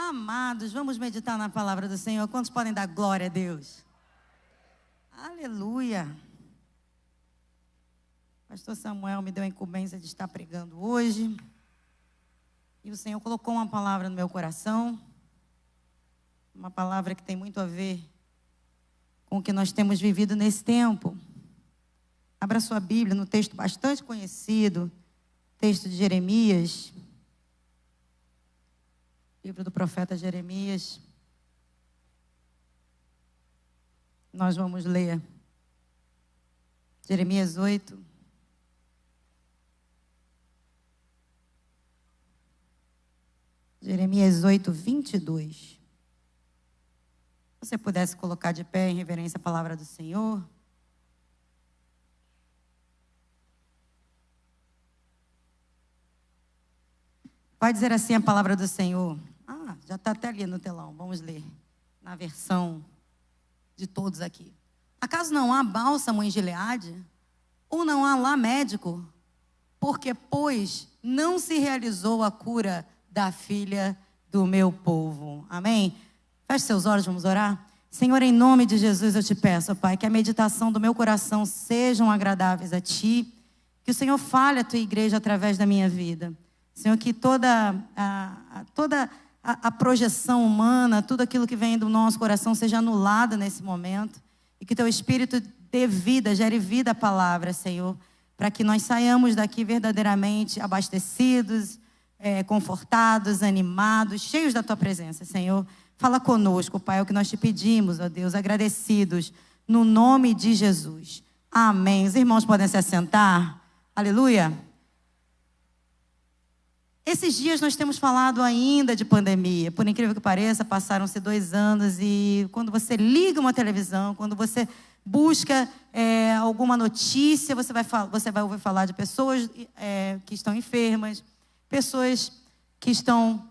Amados, vamos meditar na palavra do Senhor. Quantos podem dar glória a Deus? Aleluia. Pastor Samuel me deu a incumbência de estar pregando hoje. E o Senhor colocou uma palavra no meu coração. Uma palavra que tem muito a ver com o que nós temos vivido nesse tempo. Abra sua Bíblia no texto bastante conhecido, texto de Jeremias. Livro do profeta Jeremias. Nós vamos ler Jeremias 8. Jeremias 8, 22. Se você pudesse colocar de pé em reverência a palavra do Senhor. Vai dizer assim a palavra do Senhor. Já está até ali no telão. Vamos ler na versão de todos aqui. Acaso não há bálsamo em Gileade? Ou não há lá médico? Porque, pois, não se realizou a cura da filha do meu povo. Amém? Feche seus olhos, vamos orar? Senhor, em nome de Jesus eu te peço, Pai, que a meditação do meu coração sejam agradáveis a Ti. Que o Senhor fale à Tua igreja através da minha vida. Senhor, que toda a projeção humana, tudo aquilo que vem do nosso coração seja anulado nesse momento. E que Teu Espírito dê vida, gere vida à palavra, Senhor. Para que nós saiamos daqui verdadeiramente abastecidos, confortados, animados, cheios da Tua presença, Senhor. Fala conosco, Pai, é o que nós te pedimos, ó Deus, agradecidos, no nome de Jesus. Amém. Os irmãos podem se assentar. Aleluia. Esses dias nós temos falado ainda de pandemia. Por incrível que pareça, passaram-se 2 anos e quando você liga uma televisão, quando você busca alguma notícia, você vai ouvir falar de pessoas que estão enfermas, pessoas que estão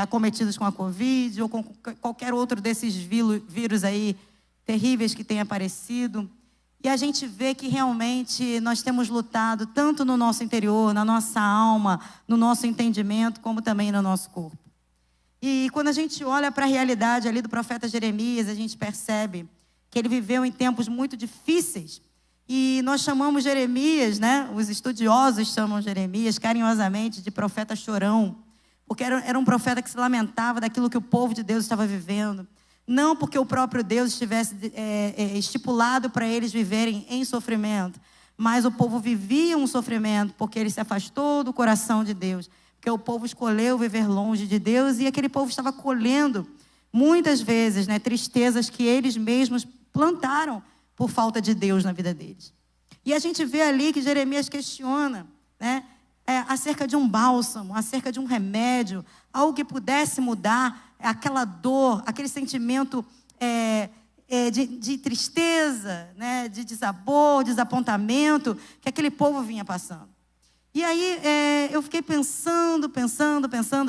acometidas com a Covid ou com qualquer outro desses vírus aí terríveis que tem aparecido. E a gente vê que realmente nós temos lutado tanto no nosso interior, na nossa alma, no nosso entendimento, como também no nosso corpo. E quando a gente olha para a realidade ali do profeta Jeremias, a gente percebe que ele viveu em tempos muito difíceis. E nós chamamos Jeremias, né? Os estudiosos chamam Jeremias carinhosamente de profeta chorão, porque era um profeta que se lamentava daquilo que o povo de Deus estava vivendo. Não porque o próprio Deus estivesse estipulado para eles viverem em sofrimento, mas o povo vivia um sofrimento porque ele se afastou do coração de Deus, porque o povo escolheu viver longe de Deus e aquele povo estava colhendo muitas vezes, né, tristezas que eles mesmos plantaram por falta de Deus na vida deles. E a gente vê ali que Jeremias questiona, né, acerca de um bálsamo, acerca de um remédio, algo que pudesse mudar aquela dor, aquele sentimento de tristeza, né, de desabor, desapontamento que aquele povo vinha passando. E aí eu fiquei pensando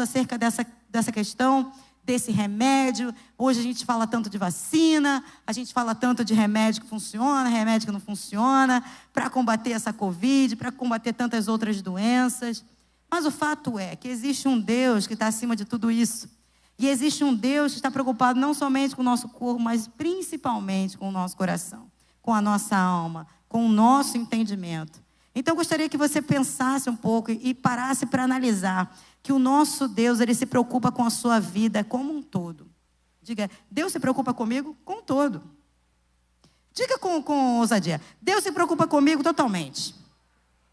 acerca dessa questão, desse remédio. Hoje a gente fala tanto de vacina, a gente fala tanto de remédio que funciona, remédio que não funciona, para combater essa Covid, para combater tantas outras doenças. Mas o fato é que existe um Deus que está acima de tudo isso. E existe um Deus que está preocupado não somente com o nosso corpo, mas principalmente com o nosso coração, com a nossa alma, com o nosso entendimento. Então, eu gostaria que você pensasse um pouco e parasse para analisar que o nosso Deus, ele se preocupa com a sua vida como um todo. Diga, Deus se preocupa comigo com um todo. Diga com ousadia, Deus se preocupa comigo totalmente.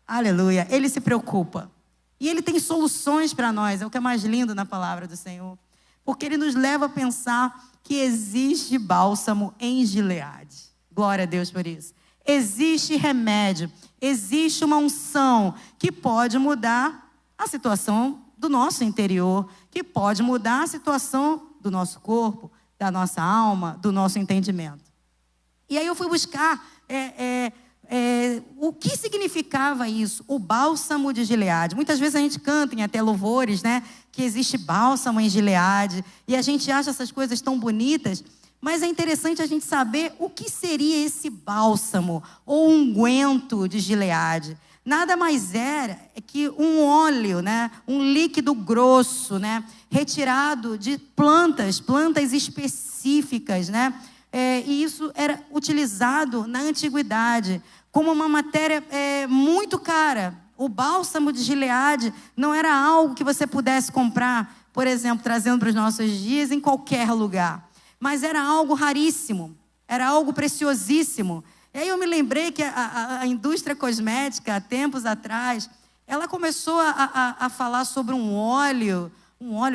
Aleluia, Ele se preocupa. E Ele tem soluções para nós, é o que é mais lindo na palavra do Senhor. Porque Ele nos leva a pensar que existe bálsamo em Gileade. Glória a Deus por isso. Existe remédio, existe uma unção que pode mudar a situação do nosso interior, que pode mudar a situação do nosso corpo, da nossa alma, do nosso entendimento. E aí eu fui buscar o que significava isso, o bálsamo de Gileade. Muitas vezes a gente canta em até louvores, né, que existe bálsamo em Gileade, e a gente acha essas coisas tão bonitas, mas é interessante a gente saber o que seria esse bálsamo ou unguento de Gileade. nada mais era que um óleo, né? Um líquido grosso, né? Retirado de plantas específicas, né? E isso era utilizado na antiguidade como uma matéria muito cara. O bálsamo de Gileade não era algo que você pudesse comprar, por exemplo, trazendo para os nossos dias, em qualquer lugar. Mas era algo raríssimo, era algo preciosíssimo. E aí eu me lembrei que a indústria cosmética, há tempos atrás, ela começou a falar sobre um óleo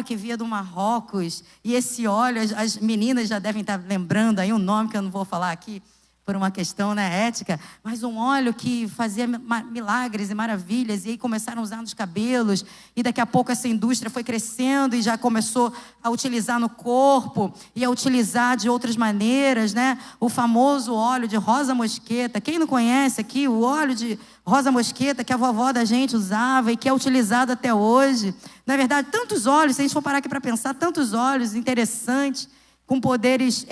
que via do Marrocos. E esse óleo, as meninas já devem estar lembrando aí um nome que eu não vou falar aqui, por uma questão, né, ética, mas um óleo que fazia milagres e maravilhas, e aí começaram a usar nos cabelos, e daqui a pouco essa indústria foi crescendo e já começou a utilizar no corpo, e a utilizar de outras maneiras, né? O famoso óleo de rosa mosqueta. Quem não conhece aqui o óleo de rosa mosqueta que a vovó da gente usava e que é utilizado até hoje? Na verdade, tantos óleos, se a gente for parar aqui para pensar, tantos óleos interessantes, com poderes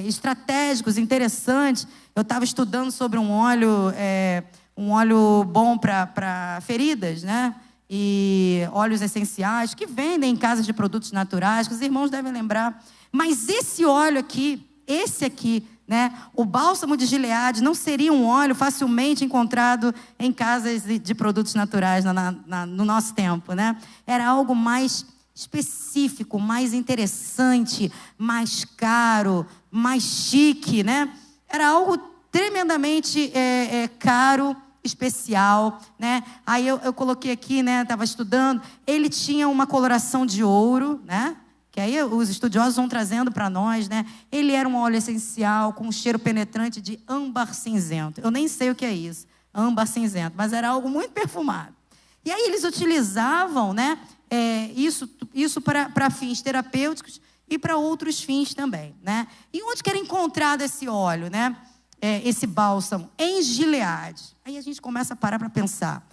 estratégicos, interessantes. Eu estava estudando sobre um óleo bom para feridas, né? E óleos essenciais que vendem em casas de produtos naturais, que os irmãos devem lembrar. Mas esse óleo aqui, né? O bálsamo de Gileade não seria um óleo facilmente encontrado em casas de produtos naturais no nosso tempo, né? Era algo mais específico, mais interessante, mais caro, mais chique, né? Era algo tremendamente caro, especial, né? Aí eu coloquei aqui, né? Estava estudando. Ele tinha uma coloração de ouro, né? Que aí os estudiosos vão trazendo para nós, né? Ele era um óleo essencial com um cheiro penetrante de âmbar cinzento. Eu nem sei o que é isso, âmbar cinzento, mas era algo muito perfumado. E aí eles utilizavam, né? Isso para fins terapêuticos e para outros fins também, né? E onde que era encontrado esse óleo, né? Esse bálsamo? Em Gileade. Aí a gente começa a parar para pensar.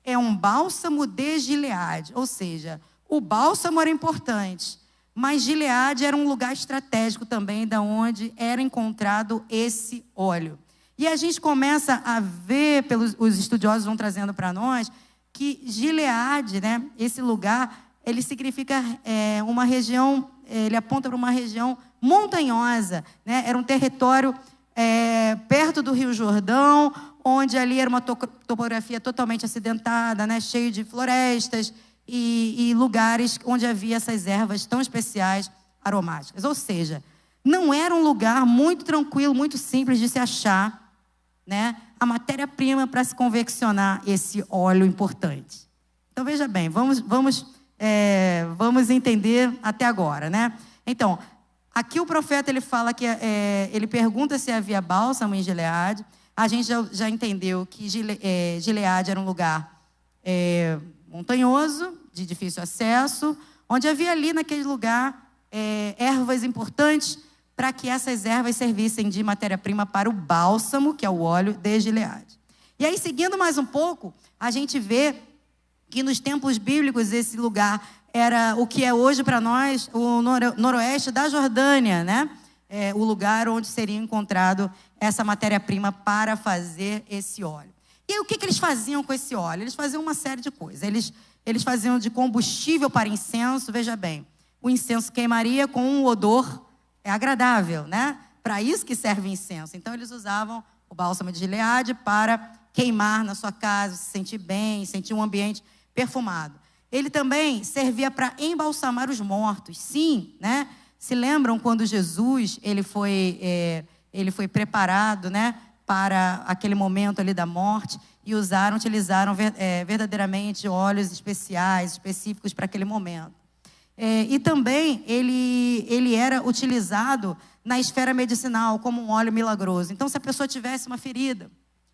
É um bálsamo de Gileade, ou seja, o bálsamo era importante, mas Gileade era um lugar estratégico também, da onde era encontrado esse óleo. E a gente começa a ver, os estudiosos vão trazendo para nós, que Gileade, né, esse lugar, ele significa uma região, ele aponta para uma região montanhosa, né? Era um território perto do Rio Jordão, onde ali era uma topografia totalmente acidentada, né, cheio de florestas e lugares onde havia essas ervas tão especiais, aromáticas. Ou seja, não era um lugar muito tranquilo, muito simples de se achar, né, a matéria-prima para se confeccionar esse óleo importante. Então, veja bem, vamos entender até agora, né? Então, aqui o profeta ele fala que ele pergunta se havia bálsamo em Gileade. A gente já entendeu que Gileade era um lugar montanhoso, de difícil acesso, onde havia ali naquele lugar ervas importantes, para que essas ervas servissem de matéria-prima para o bálsamo, que é o óleo de Gileade. E aí, seguindo mais um pouco, a gente vê que nos tempos bíblicos esse lugar era o que é hoje para nós o noroeste da Jordânia, né? O lugar onde seria encontrado essa matéria-prima para fazer esse óleo. E aí, o que eles faziam com esse óleo? Eles faziam uma série de coisas. Eles faziam de combustível para incenso. Veja bem, o incenso queimaria com um odor agradável, né? Para isso que serve incenso. Então, eles usavam o bálsamo de Gileade para queimar na sua casa, se sentir bem, sentir um ambiente perfumado. Ele também servia para embalsamar os mortos. Sim, né? Se lembram quando Jesus ele foi preparado, né, para aquele momento ali da morte, e utilizaram verdadeiramente óleos especiais, específicos para aquele momento. E também ele era utilizado na esfera medicinal como um óleo milagroso. Então, se a pessoa tivesse uma ferida,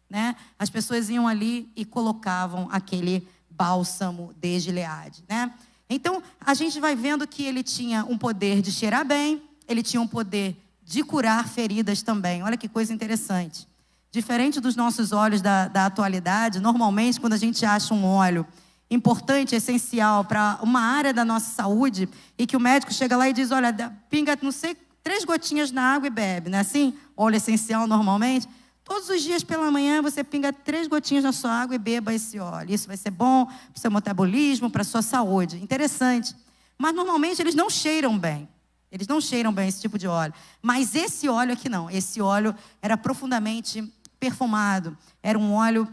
né, as pessoas iam ali e colocavam aquele bálsamo de Gileade, né? Então, a gente vai vendo que ele tinha um poder de cheirar bem, ele tinha um poder de curar feridas também. Olha que coisa interessante. Diferente dos nossos óleos da atualidade, normalmente, quando a gente acha um óleo importante, essencial para uma área da nossa saúde, e que o médico chega lá e diz, olha, pinga, não sei, 3 gotinhas na água e bebe, né? Assim, óleo essencial normalmente, Todos os dias pela manhã você pinga 3 gotinhas na sua água e beba esse óleo. Isso vai ser bom para o seu metabolismo, para a sua saúde. Interessante. Mas normalmente eles não cheiram bem. Eles não cheiram bem esse tipo de óleo. Mas esse óleo aqui não. Esse óleo era profundamente perfumado. Era um óleo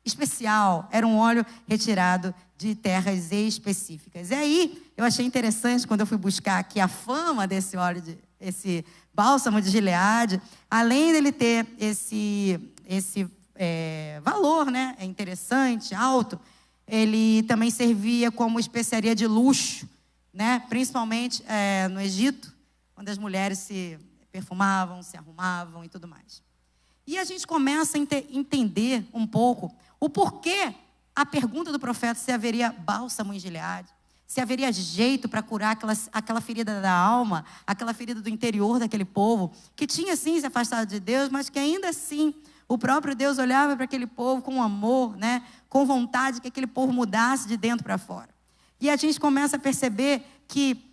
especial. Era um óleo retirado de terras específicas. E aí, eu achei interessante quando eu fui buscar aqui a fama desse óleo, esse bálsamo de Gileade. Além dele ter esse valor, né? É interessante, alto. Ele também servia como especiaria de luxo, né? Principalmente no Egito, quando as mulheres se perfumavam, se arrumavam e tudo mais. E a gente começa a entender um pouco o porquê a pergunta do profeta se haveria bálsamo em Gileade, se haveria jeito para curar aquela ferida da alma, aquela ferida do interior daquele povo, que tinha sim se afastado de Deus, mas que ainda assim o próprio Deus olhava para aquele povo com amor, né? Com vontade que aquele povo mudasse de dentro para fora. E a gente começa a perceber que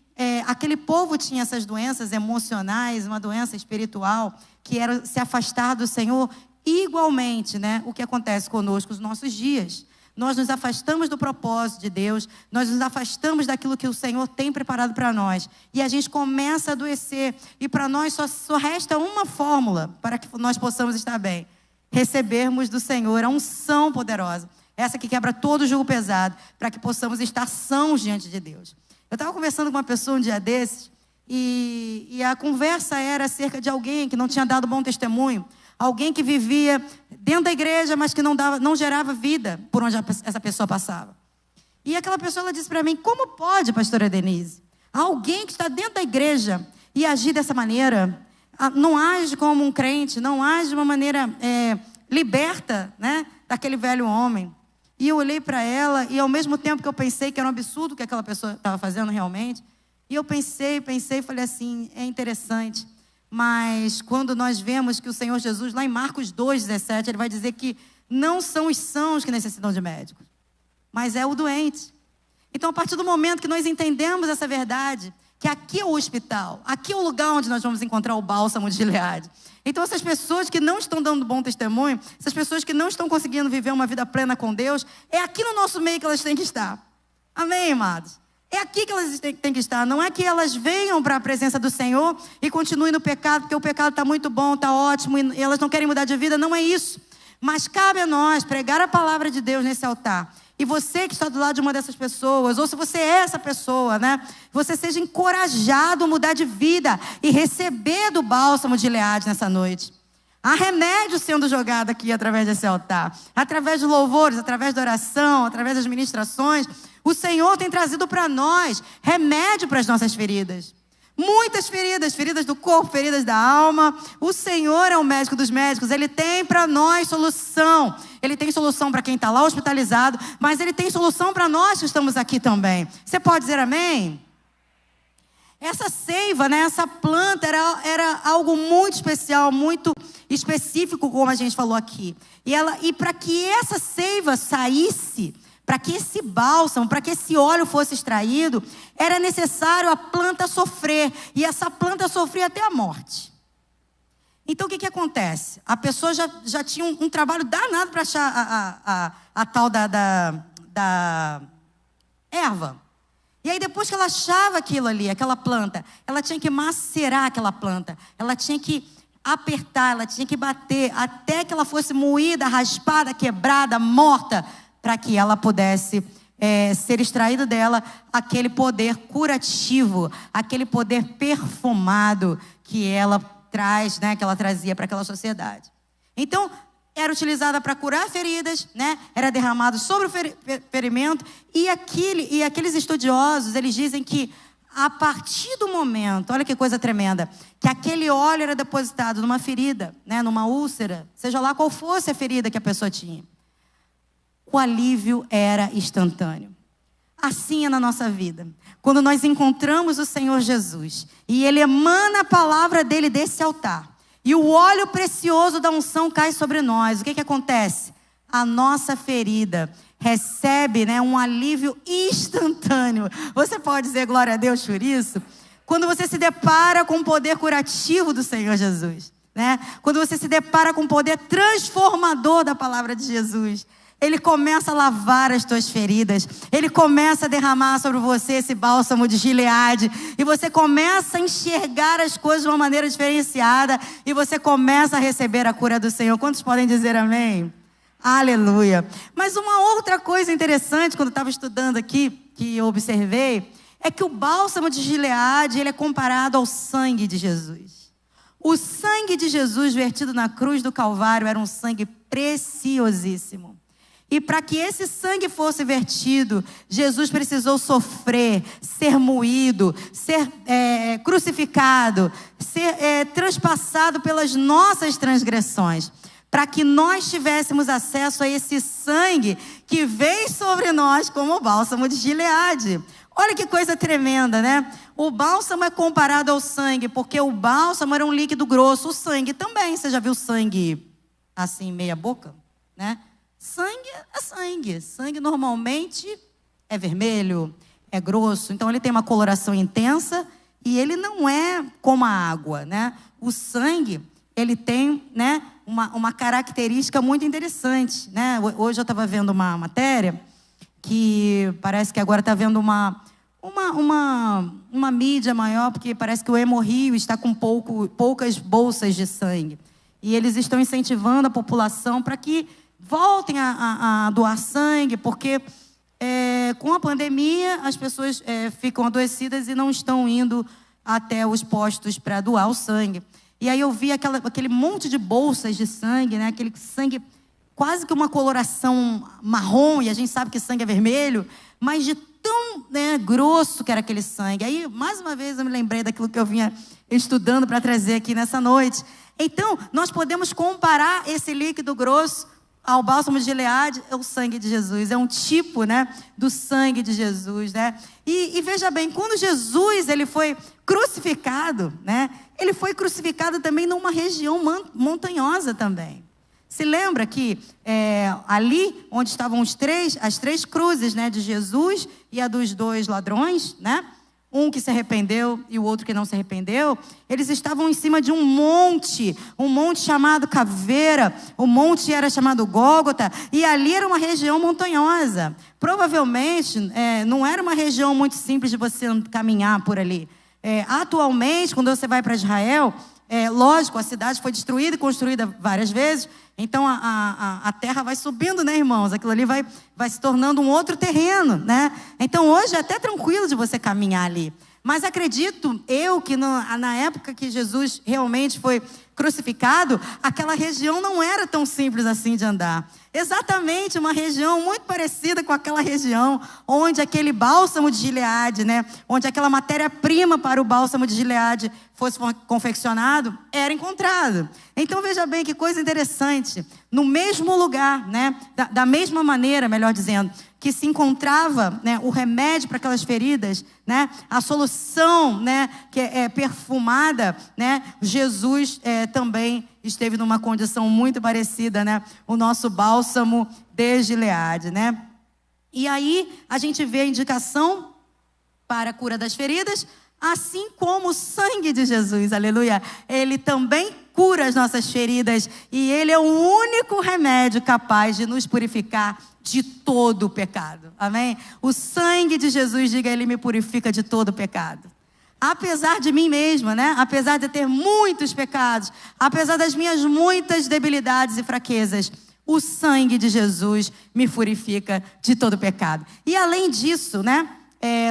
aquele povo tinha essas doenças emocionais, uma doença espiritual, que era se afastar do Senhor igualmente, né? O que acontece conosco nos nossos dias. Nós nos afastamos do propósito de Deus, nós nos afastamos daquilo que o Senhor tem preparado para nós. E a gente começa a adoecer. E para nós só resta uma fórmula para que nós possamos estar bem. Recebermos do Senhor a unção poderosa. Essa que quebra todo o jugo pesado, para que possamos estar sãos diante de Deus. Eu estava conversando com uma pessoa um dia desses, e a conversa era acerca de alguém que não tinha dado bom testemunho. Alguém que vivia dentro da igreja, mas que não gerava vida por onde essa pessoa passava. E aquela pessoa, ela disse para mim: como pode, pastora Denise, alguém que está dentro da igreja e agir dessa maneira, não age como um crente, não age de uma maneira liberta, né, daquele velho homem. E eu olhei para ela, e ao mesmo tempo que eu pensei que era um absurdo o que aquela pessoa estava fazendo realmente, e eu pensei e falei assim: é interessante. Mas quando nós vemos que o Senhor Jesus, lá em Marcos 2,17, ele vai dizer que não são os sãos que necessitam de médicos, mas é o doente. Então, a partir do momento que nós entendemos essa verdade, que aqui é o hospital, aqui é o lugar onde nós vamos encontrar o bálsamo de Gileade. Então, essas pessoas que não estão dando bom testemunho, essas pessoas que não estão conseguindo viver uma vida plena com Deus, é aqui no nosso meio que elas têm que estar. Amém, amados? É aqui que elas têm que estar. Não é que elas venham para a presença do Senhor e continuem no pecado, porque o pecado está muito bom, está ótimo, e elas não querem mudar de vida. Não é isso. Mas cabe a nós pregar a palavra de Deus nesse altar. E você que está do lado de uma dessas pessoas, ou se você é essa pessoa, né? Você seja encorajado a mudar de vida e receber do bálsamo de Gileade nessa noite. Há remédio sendo jogado aqui através desse altar. Através de louvores, através da oração, através das ministrações. O Senhor tem trazido para nós remédio para as nossas feridas. Muitas feridas, feridas do corpo, feridas da alma. O Senhor é o médico dos médicos. Ele tem para nós solução. Ele tem solução para quem está lá hospitalizado, mas Ele tem solução para nós que estamos aqui também. Você pode dizer amém? Essa seiva, né, essa planta era algo muito especial, muito específico, como a gente falou aqui. E para que essa seiva saísse, para que esse bálsamo, para que esse óleo fosse extraído, era necessário a planta sofrer. E essa planta sofria até a morte. Então, o que acontece? A pessoa já tinha um trabalho danado para achar a tal da erva. E aí, depois que ela achava aquilo ali, aquela planta, ela tinha que macerar aquela planta. Ela tinha que apertar, ela tinha que bater, até que ela fosse moída, raspada, quebrada, morta, para que ela pudesse ser extraído dela aquele poder curativo, aquele poder perfumado que ela traz, né, que ela trazia para aquela sociedade. Então, era utilizada para curar feridas, né? Era derramado sobre o ferimento. E aqueles estudiosos, eles dizem que a partir do momento, olha que coisa tremenda, que aquele óleo era depositado numa ferida, né, numa úlcera, seja lá qual fosse a ferida que a pessoa tinha, o alívio era instantâneo. Assim é na nossa vida. Quando nós encontramos o Senhor Jesus e Ele emana a palavra dEle desse altar, e o óleo precioso da unção cai sobre nós, o que acontece? A nossa ferida recebe, né, um alívio instantâneo. Você pode dizer glória a Deus por isso? Quando você se depara com o poder curativo do Senhor Jesus. né? Quando você se depara com o poder transformador da palavra de Jesus, Ele começa a lavar as tuas feridas. Ele começa a derramar sobre você esse bálsamo de Gileade. E você começa a enxergar as coisas de uma maneira diferenciada. E você começa a receber a cura do Senhor. Quantos podem dizer amém? Aleluia. Mas uma outra coisa interessante, quando eu estava estudando aqui, que eu observei, é que o bálsamo de Gileade, ele é comparado ao sangue de Jesus. O sangue de Jesus vertido na cruz do Calvário era um sangue preciosíssimo. E para que esse sangue fosse vertido, Jesus precisou sofrer, ser moído, ser crucificado, ser transpassado pelas nossas transgressões, para que nós tivéssemos acesso a esse sangue que veio sobre nós como o bálsamo de Gileade. Olha que coisa tremenda, né? O bálsamo é comparado ao sangue, porque o bálsamo era um líquido grosso, o sangue também. Você já viu sangue assim, meia boca, né? Sangue é sangue. Sangue normalmente é vermelho, é grosso. Então ele tem uma coloração intensa e ele não é como a água, né? O sangue, ele tem, né, uma característica muito interessante, né? Hoje eu estava vendo uma matéria que parece que agora está vendo uma mídia maior, porque parece que o Hemorrio está com poucas bolsas de sangue. E eles estão incentivando a população para que voltem a doar sangue, porque com a pandemia as pessoas ficam adoecidas e não estão indo até os postos para doar o sangue. E aí eu vi aquele monte de bolsas de sangue, né? Aquele sangue quase que uma coloração marrom, e a gente sabe que sangue é vermelho, mas de tão, né, grosso que era aquele sangue. Aí, mais uma vez, eu me lembrei daquilo que eu vinha estudando para trazer aqui nessa noite. Então, nós podemos comparar esse líquido grosso ao bálsamo de Gileade, é o sangue de Jesus, é um tipo, né, do sangue de Jesus, né? E veja bem, quando Jesus ele foi crucificado, né, ele foi crucificado também numa região montanhosa também. Se lembra que ali onde estavam as três cruzes, né, de Jesus e a dos dois ladrões, né? Um que se arrependeu e o outro que não se arrependeu, eles estavam em cima de um monte chamado Caveira, o monte era chamado Gólgota, e ali era uma região montanhosa. Provavelmente não era uma região muito simples de você caminhar por ali. Atualmente, quando você vai para Israel, lógico, a cidade foi destruída e construída várias vezes, então a terra vai subindo, né, irmãos? Aquilo ali vai se tornando um outro terreno, né? Então hoje é até tranquilo de você caminhar ali. Mas acredito eu que na época que Jesus realmente foi crucificado, aquela região não era tão simples assim de andar. Exatamente, uma região muito parecida com aquela região onde aquele bálsamo de Gileade, né, onde aquela matéria-prima para o bálsamo de Gileade fosse confeccionado, era encontrado. Então veja bem que coisa interessante, no mesmo lugar, né, da mesma maneira, melhor dizendo, que se encontrava, né, o remédio para aquelas feridas, né, a solução, né, que é perfumada, né, Jesus também esteve numa condição muito parecida, né, o nosso bálsamo de Gileade, né. E aí a gente vê a indicação para a cura das feridas, assim como o sangue de Jesus, aleluia, ele também cura as nossas feridas e ele é o único remédio capaz de nos purificar de todo o pecado, amém? O sangue de Jesus, diga, ele me purifica de todo o pecado. Apesar de mim mesma, né? Apesar de ter muitos pecados, apesar das minhas muitas debilidades e fraquezas, o sangue de Jesus me purifica de todo o pecado. E além disso, né?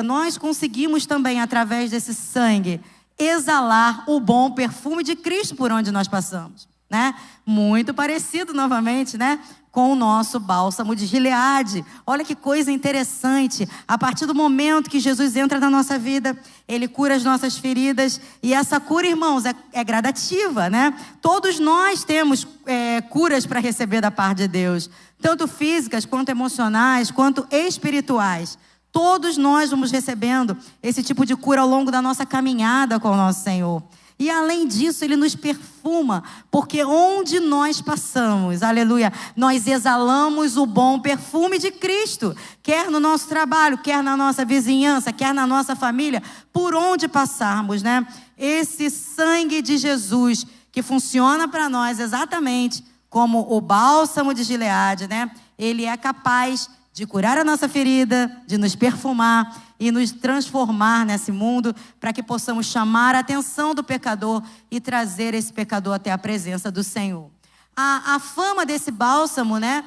Nós conseguimos também, através desse sangue, exalar o bom perfume de Cristo por onde nós passamos, né? Muito parecido, novamente, né, com o nosso bálsamo de Gileade. Olha que coisa interessante. A partir do momento que Jesus entra na nossa vida, ele cura as nossas feridas. E essa cura, irmãos, é gradativa, né? Todos nós temos curas para receber da parte de Deus, tanto físicas, quanto emocionais, quanto espirituais. Todos nós vamos recebendo esse tipo de cura ao longo da nossa caminhada com o nosso Senhor. E além disso, ele nos perfuma, porque onde nós passamos, aleluia, nós exalamos o bom perfume de Cristo, quer no nosso trabalho, quer na nossa vizinhança, quer na nossa família, por onde passarmos, né? Esse sangue de Jesus que funciona para nós exatamente como o bálsamo de Gileade, né? Ele é capaz de curar a nossa ferida, de nos perfumar e nos transformar nesse mundo para que possamos chamar a atenção do pecador e trazer esse pecador até a presença do Senhor. A fama desse bálsamo, né?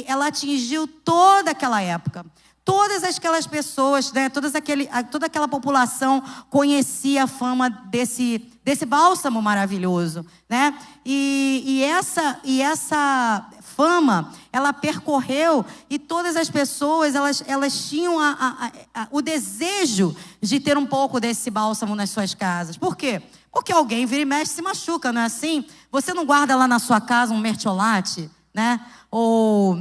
Ela atingiu toda aquela época. Todas aquelas pessoas, né? Toda aquela população conhecia a fama desse bálsamo maravilhoso, né? E essa fama, ela percorreu e todas as pessoas, elas tinham o desejo de ter um pouco desse bálsamo nas suas casas. Por quê? Porque alguém vira e mexe se machuca, não é assim? Você não guarda lá na sua casa um mertiolate, né? Ou,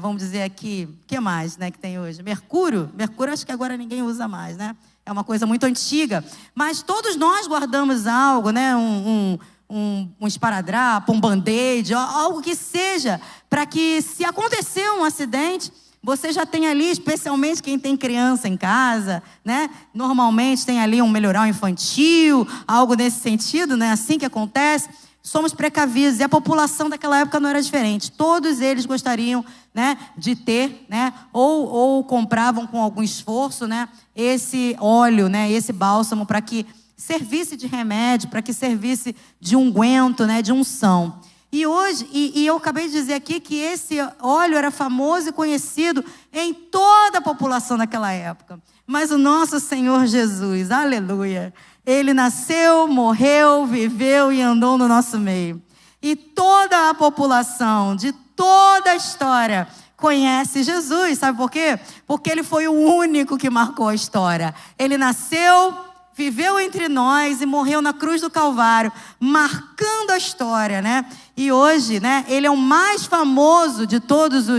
vamos dizer aqui, o que mais, né, que tem hoje? Mercúrio acho que agora ninguém usa mais, né? É uma coisa muito antiga. Mas todos nós guardamos algo, né? Um esparadrapo, um band-aid, algo que seja, para que se acontecer um acidente, você já tem ali, especialmente quem tem criança em casa, né? Normalmente tem ali um melhoral infantil, algo nesse sentido, né? Assim que acontece. Somos precavidos, e a população daquela época não era diferente. Todos eles gostariam, né, de ter, né, ou compravam com algum esforço, né, esse óleo, né, esse bálsamo, para que servisse de remédio, para que servisse de unguento, né, de unção. E hoje, e eu acabei de dizer aqui que esse óleo era famoso e conhecido em toda a população daquela época. Mas o nosso Senhor Jesus, aleluia, Ele nasceu, morreu, viveu e andou no nosso meio. E toda a população, de toda a história, conhece Jesus. Sabe por quê? Porque Ele foi o único que marcou a história. Ele nasceu, viveu entre nós e morreu na cruz do Calvário, marcando a história, né? E hoje, né, Ele é o mais famoso de todas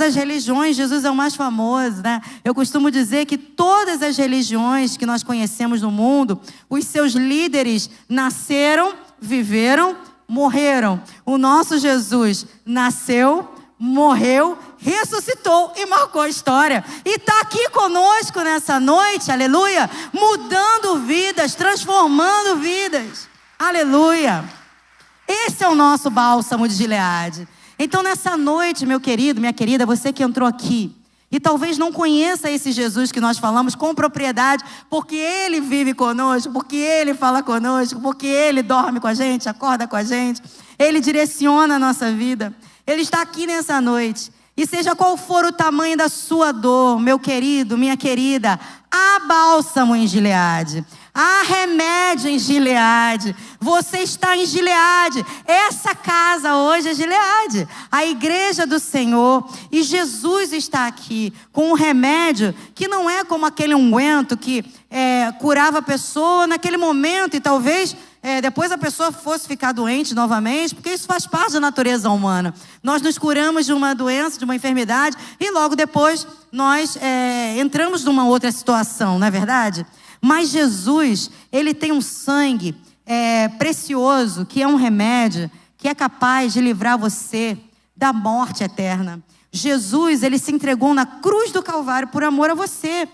as religiões. Jesus é o mais famoso, né? Eu costumo dizer que todas as religiões que nós conhecemos no mundo, os seus líderes nasceram, viveram, morreram. O nosso Jesus nasceu, morreu, ressuscitou e marcou a história. E está aqui conosco nessa noite, aleluia, mudando vidas, transformando vidas. Aleluia. Esse é o nosso bálsamo de Gileade. Então nessa noite, meu querido, minha querida, você que entrou aqui e talvez não conheça esse Jesus que nós falamos com propriedade, porque Ele vive conosco, porque Ele fala conosco, porque Ele dorme com a gente, acorda com a gente, Ele direciona a nossa vida. Ele está aqui nessa noite. E seja qual for o tamanho da sua dor, meu querido, minha querida, há bálsamo em Gileade. Há remédio em Gileade. Você está em Gileade. Essa casa hoje é Gileade, a igreja do Senhor. E Jesus está aqui com um remédio que não é como aquele unguento que curava a pessoa naquele momento. E talvez depois a pessoa fosse ficar doente novamente, porque isso faz parte da natureza humana. Nós nos curamos de uma doença, de uma enfermidade, e logo depois nós entramos numa outra situação, não é verdade? Mas Jesus, Ele tem um sangue precioso, que é um remédio, que é capaz de livrar você da morte eterna. Jesus, Ele se entregou na cruz do Calvário por amor a você.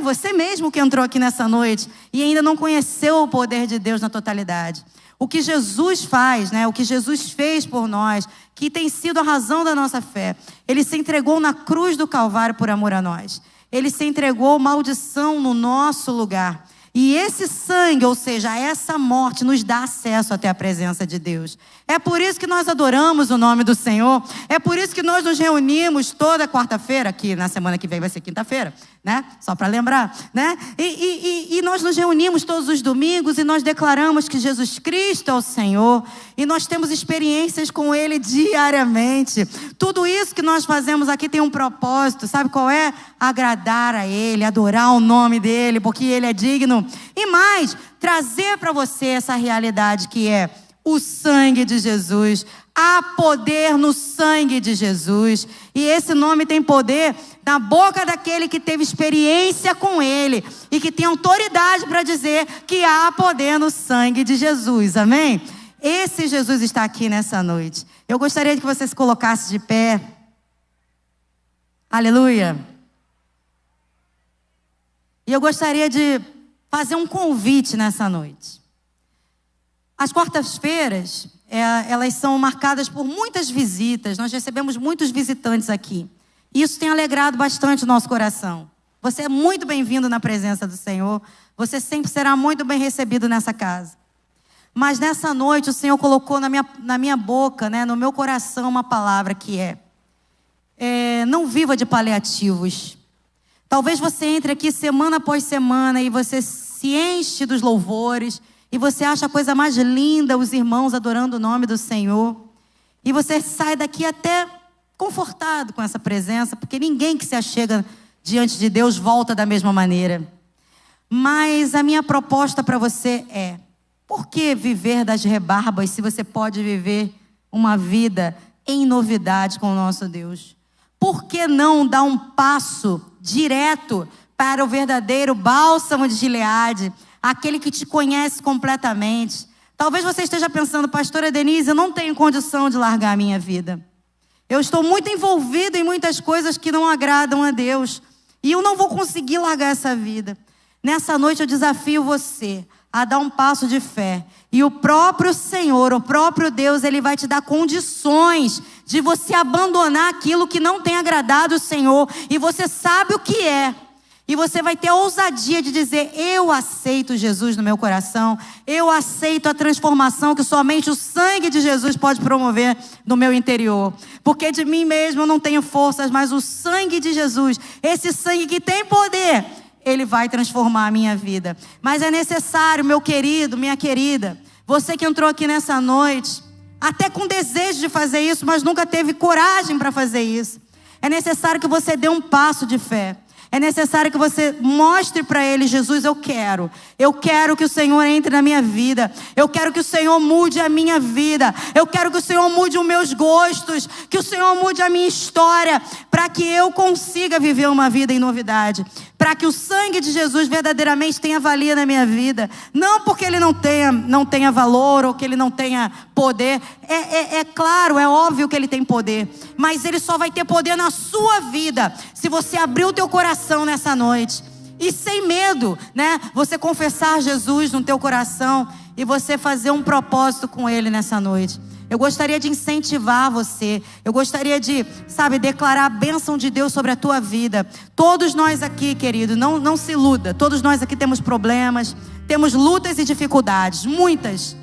Você mesmo que entrou aqui nessa noite e ainda não conheceu o poder de Deus na totalidade. O que Jesus faz, né? O que Jesus fez por nós, que tem sido a razão da nossa fé. Ele se entregou na cruz do Calvário por amor a nós. Ele se entregou maldição no nosso lugar. E esse sangue, ou seja, essa morte, nos dá acesso até a presença de Deus. É por isso que nós adoramos o nome do Senhor. É por isso que nós nos reunimos toda quarta-feira, que na semana que vem vai ser quinta-feira, né? Só para lembrar, né? E nós nos reunimos todos os domingos e nós declaramos que Jesus Cristo é o Senhor. E nós temos experiências com Ele diariamente. Tudo isso que nós fazemos aqui tem um propósito. Sabe qual é? Agradar a Ele, adorar o nome dEle, porque Ele é digno. E mais, trazer para você essa realidade que é o sangue de Jesus. Há poder no sangue de Jesus. E esse nome tem poder na boca daquele que teve experiência com Ele e que tem autoridade para dizer que há poder no sangue de Jesus. Amém? Esse Jesus está aqui nessa noite. Eu gostaria que você se colocasse de pé. Aleluia. E eu gostaria de fazer um convite nessa noite. As quartas-feiras, elas são marcadas por muitas visitas. Nós recebemos muitos visitantes aqui. E isso tem alegrado bastante o nosso coração. Você é muito bem-vindo na presença do Senhor. Você sempre será muito bem recebido nessa casa. Mas nessa noite o Senhor colocou na minha boca, né, no meu coração, uma palavra que não viva de paliativos. Talvez você entre aqui semana após semana e você se enche dos louvores e você acha a coisa mais linda, os irmãos adorando o nome do Senhor. E você sai daqui até confortado com essa presença, porque ninguém que se achega diante de Deus volta da mesma maneira. Mas a minha proposta para você por que viver das rebarbas se você pode viver uma vida em novidade com o nosso Deus? Por que não dar um passo direto para o verdadeiro bálsamo de Gileade, aquele que te conhece completamente? Talvez você esteja pensando, pastora Denise, eu não tenho condição de largar a minha vida. Eu estou muito envolvido em muitas coisas que não agradam a Deus e eu não vou conseguir largar essa vida. Nessa noite eu desafio você a dar um passo de fé. E o próprio Senhor, o próprio Deus, Ele vai te dar condições de você abandonar aquilo que não tem agradado o Senhor. E você sabe o que é. E você vai ter a ousadia de dizer, eu aceito Jesus no meu coração. Eu aceito a transformação que somente o sangue de Jesus pode promover no meu interior. Porque de mim mesmo eu não tenho forças, mas o sangue de Jesus, esse sangue que tem poder, Ele vai transformar a minha vida. Mas é necessário, meu querido, minha querida, você que entrou aqui nessa noite, até com desejo de fazer isso, mas nunca teve coragem para fazer isso. É necessário que você dê um passo de fé. É necessário que você mostre para Ele, Jesus, eu quero que o Senhor entre na minha vida. Eu quero que o Senhor mude a minha vida. Eu quero que o Senhor mude os meus gostos, que o Senhor mude a minha história, para que eu consiga viver uma vida em novidade. Para que o sangue de Jesus verdadeiramente tenha valia na minha vida. Não porque Ele não tenha valor ou que Ele não tenha poder. É claro, é óbvio que Ele tem poder. Mas Ele só vai ter poder na sua vida se você abrir o teu coração nessa noite. E sem medo, né? Você confessar Jesus no teu coração e você fazer um propósito com Ele nessa noite. Eu gostaria de incentivar você. Eu gostaria de, declarar a bênção de Deus sobre a tua vida. Todos nós aqui, querido, não se iluda. Todos nós aqui temos problemas, temos lutas e dificuldades. Muitas.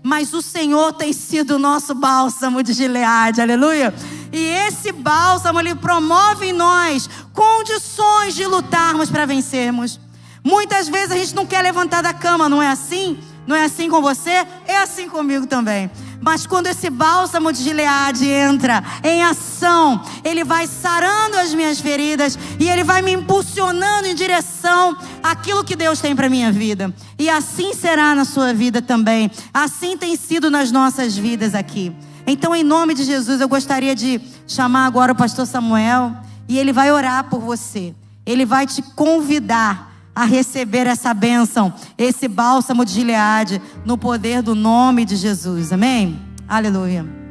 Mas o Senhor tem sido o nosso bálsamo de Gileade, aleluia. E esse bálsamo, Ele promove em nós condições de lutarmos para vencermos. Muitas vezes a gente não quer levantar da cama, não é assim? Não é assim com você? É assim comigo também. Mas quando esse bálsamo de Gileade entra em ação, Ele vai sarando as minhas feridas e Ele vai me impulsionando em direção àquilo que Deus tem para a minha vida. E assim será na sua vida também. Assim tem sido nas nossas vidas aqui. Então, em nome de Jesus, eu gostaria de chamar agora o pastor Samuel e ele vai orar por você. Ele vai te convidar a receber essa bênção, esse bálsamo de Gileade, no poder do nome de Jesus. Amém? Aleluia.